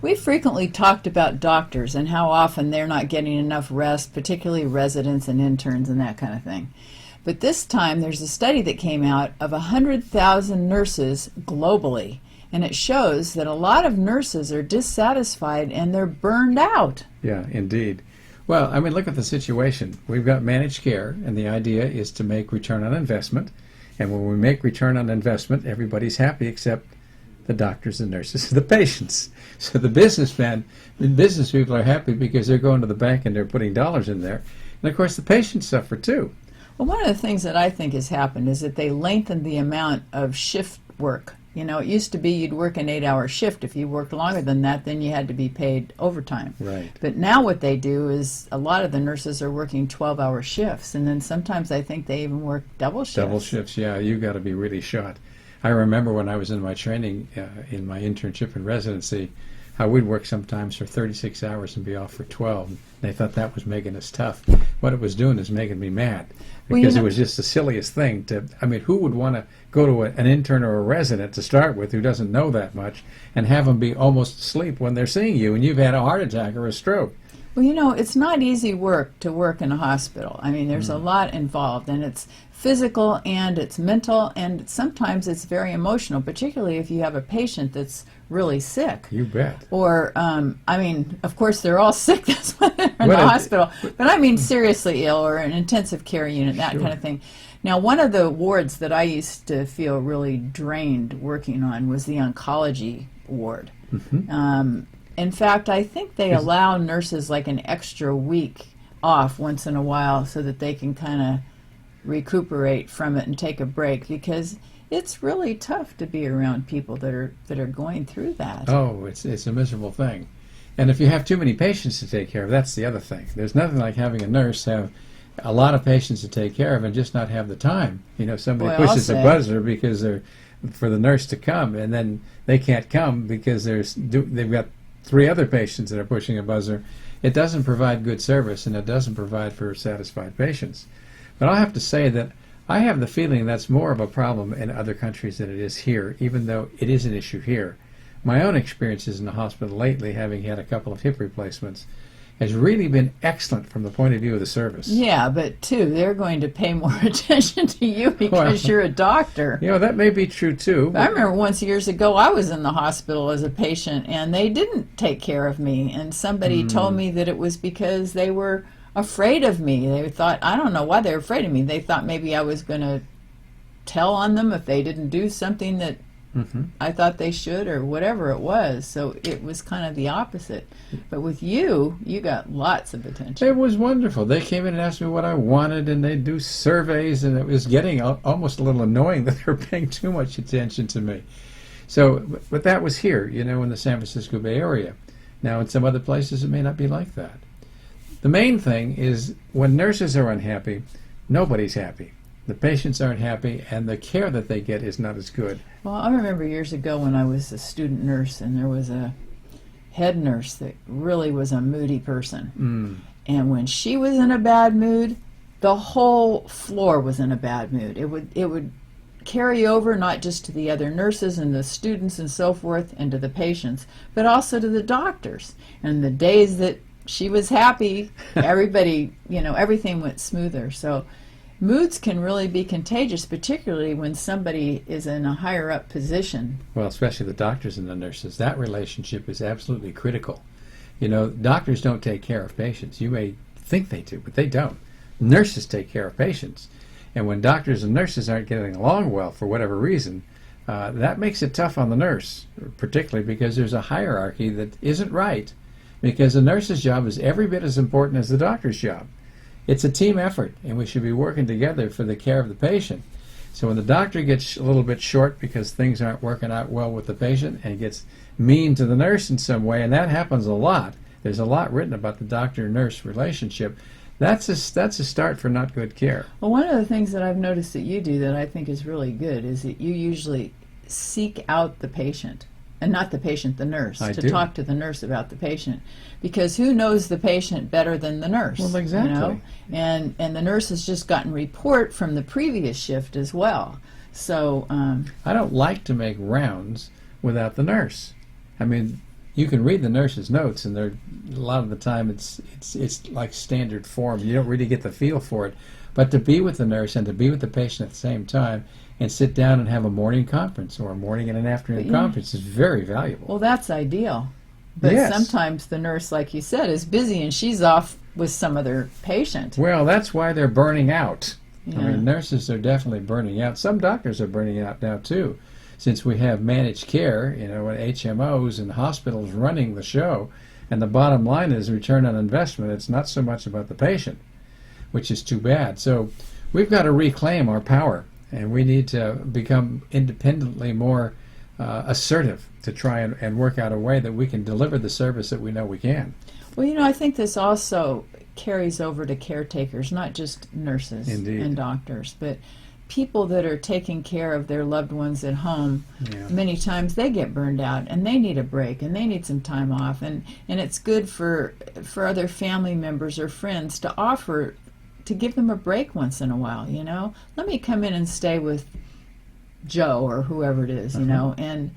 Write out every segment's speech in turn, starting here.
We frequently talked about doctors and how often they're not getting enough rest, particularly residents and interns and that kind of thing. But this time there's a study that came out of 100,000 nurses globally, and it shows that a lot of nurses are dissatisfied and they're burned out. Yeah, indeed. Well, I mean, look at the situation. We've got managed care, and the idea is to make return on investment. And when we make return on investment, everybody's happy except the doctors, the nurses, the patients. So the business people are happy because they're going to the bank and they're putting dollars in there. And of course, the patients suffer too. Well, one of the things that I think has happened is that they lengthened the amount of shift work. You know, it used to be you'd work an 8-hour shift. If you worked longer than that, then you had to be paid overtime. Right. But now what they do is a lot of the nurses are working 12-hour shifts, and then sometimes I think they even work double shifts. Double shifts, yeah. You've got to be really shot. I remember when I was in my training, in my internship and residency, how we'd work sometimes for 36 hours and be off for 12. And they thought that was making us tough. What it was doing is making me mad, because it was just the silliest thing to, I mean, who would want to go to an intern or a resident to start with who doesn't know that much and have them be almost asleep when they're seeing you and you've had a heart attack or a stroke? Well, you know, it's not easy work to work in a hospital. I mean, there's a lot involved, and it's physical and it's mental, and sometimes it's very emotional, particularly if you have a patient that's really sick. You bet. Or, I mean, of course, they're all sick. That's why they're in the hospital. But I mean seriously ill, or an intensive care unit, that kind of thing. Now, one of the wards that I used to feel really drained working on was the oncology ward. In fact, I think they allow nurses like an extra week off once in a while so that they can kind of recuperate from it and take a break, because it's really tough to be around people that are going through that. Oh, it's a miserable thing. And if you have too many patients to take care of, that's the other thing. There's nothing like having a nurse have a lot of patients to take care of and just not have the time. You know, somebody pushes a buzzer because they're for the nurse to come, and then they can't come because they've got 3 other patients that are pushing a buzzer. It doesn't provide good service, and it doesn't provide for satisfied patients. But I'll have to say that I have the feeling that's more of a problem in other countries than it is here, even though it is an issue here. My own experiences in the hospital lately, having had a couple of hip replacements, has really been excellent from the point of view of the service. Yeah, but too, they're going to pay more attention to you because you're a doctor. You know, that may be true too. I remember once years ago I was in the hospital as a patient and they didn't take care of me, and somebody told me that it was because they were afraid of me. They thought, I don't know why they were afraid of me. They thought maybe I was going to tell on them if they didn't do something that I thought they should, or whatever it was. So it was kind of the opposite. But with you, you got lots of attention. It was wonderful. They came in and asked me what I wanted, and they'd do surveys, and it was getting almost a little annoying that they were paying too much attention to me. So, but that was here, you know, in the San Francisco Bay Area. Now, in some other places, it may not be like that. The main thing is when nurses are unhappy, nobody's happy. The patients aren't happy, and the care that they get is not as good. Well, I remember years ago when I was a student nurse, and there was a head nurse that really was a moody person. And when she was in a bad mood, the whole floor was in a bad mood. It would carry over not just to the other nurses and the students and so forth and to the patients, but also to the doctors. And the days that she was happy, everybody, you know, everything went smoother. So moods can really be contagious, particularly when somebody is in a higher up position. Well, especially the doctors and the nurses. That relationship is absolutely critical. You know, doctors don't take care of patients. You may think they do, but they don't. Nurses take care of patients. And when doctors and nurses aren't getting along well for whatever reason, that makes it tough on the nurse, particularly because there's a hierarchy that isn't right, because the nurse's job is every bit as important as the doctor's job. It's a team effort, and we should be working together for the care of the patient. So when the doctor gets a little bit short because things aren't working out well with the patient and gets mean to the nurse in some way, and that happens a lot. There's a lot written about the doctor-nurse relationship. That's a start for not good care. Well, one of the things that I've noticed that you do that I think is really good is that you usually seek out the patient, and not the patient, the nurse, talk to the nurse about the patient, because who knows the patient better than the nurse? Well, exactly. You know? And the nurse has just gotten report from the previous shift as well. So I don't like to make rounds without the nurse. I mean, you can read the nurse's notes, and they're a lot of the time it's like standard form. You don't really get the feel for it. But to be with the nurse and to be with the patient at the same time and sit down and have a morning conference or a morning and an afternoon conference is very valuable. Well, that's ideal. But Yes. sometimes the nurse, like you said, is busy and she's off with some other patient. Well, that's why they're burning out. Yeah. I mean, nurses are definitely burning out. Some doctors are burning out now, too. Since we have managed care, you know, and HMOs and hospitals running the show, and the bottom line is return on investment. It's not so much about the patient, which is too bad. So we've got to reclaim our power, and we need to become independently more assertive to try and work out a way that we can deliver the service that we know we can. Well, you know, I think this also carries over to caretakers, not just nurses Indeed. and doctors, but people that are taking care of their loved ones at home. Yeah. Many times they get burned out and they need a break and they need some time off, and it's good for other family members or friends to offer to give them a break once in a while. You know, let me come in and stay with Joe or whoever it is, you know, and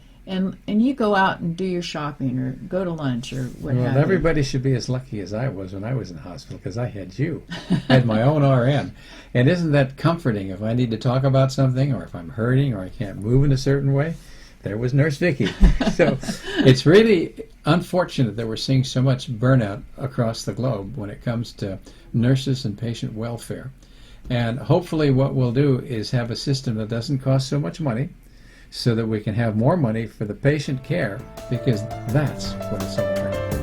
you go out and do your shopping or go to lunch or what have Well, you. everybody should be as lucky as I was when I was in the hospital, because I had you. I had my own RN. And isn't that comforting? If I need to talk about something, or if I'm hurting, or I can't move in a certain way, there was Nurse Vicky. So it's really unfortunate that we're seeing so much burnout across the globe when it comes to nurses and patient welfare. And hopefully what we'll do is have a system that doesn't cost so much money, so that we can have more money for the patient care, because that's what is so important.